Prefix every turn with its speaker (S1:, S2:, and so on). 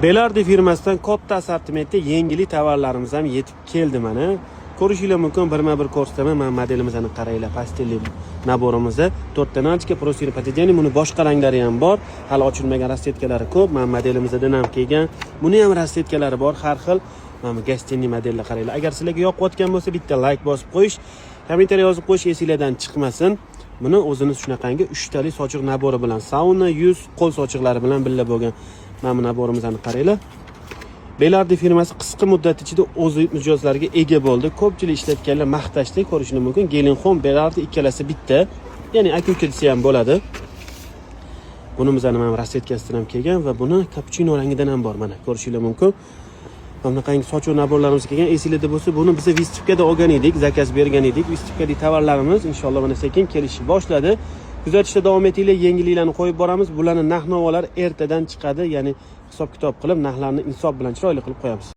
S1: Belardi firmasidan katta assortimentda yangilik tovarlarimiz ham yetib keldi mana. Ko'rishingiz mumkin, birma-bir ko'rsataman. Mana modelimizni qaranglar, pastelli naborimizda 4 ta nachka prosir patejani, buni boshqa ranglari ham bor. Hali ochilmagan rassetkalari ko'p. Mana modelimizda ham kelgan. Buni ham rassetkalari bor, har xil. Mana gastenli modellar qaranglar. Agar sizlarga yoqayotgan bo'lsa, bitta like bosib qo'yish, kommentariy yozib qo'yish esingizdan chiqmasin. Buni o'zini shunaqangi 3 tali sochiq nabori bilan, sauna, yuz, qo'l sochiqlari bilan birga bo'lgan. Mana bu naborimizni qaranglar. Belardi firmasi qisqa muddat ichida o'z mijozlariga ega bo'ldi. Ko'pchilik ishlatganlar maqtashda ko'rishingiz mumkin. Gelinxon, Belardi ikkalasi bitta. Ya'ni aka-uka desa ham bo'ladi. Bunimizdan ham rassetkasidan ham kelgan va buni kapuchino rangidan ham bor mana. Ko'rishingiz mumkin. Bunaqangi sochuv naborlarimiz kelgan. Esingizda bo'lsa, buni biz Vistivkada olgan edik, zakaz bergan edik. Vistivkadagi tovarlarimiz inshaalloh mana sekin kelishni boshladi. Kuzatishda davom etinglar, yangiliklarni qo'yib boramiz. Bularning narx-navolar ertadan chiqadi, ya'ni hisob-kitob qilib, narxlarni insof bilan chiroyli qilib qo'yamiz.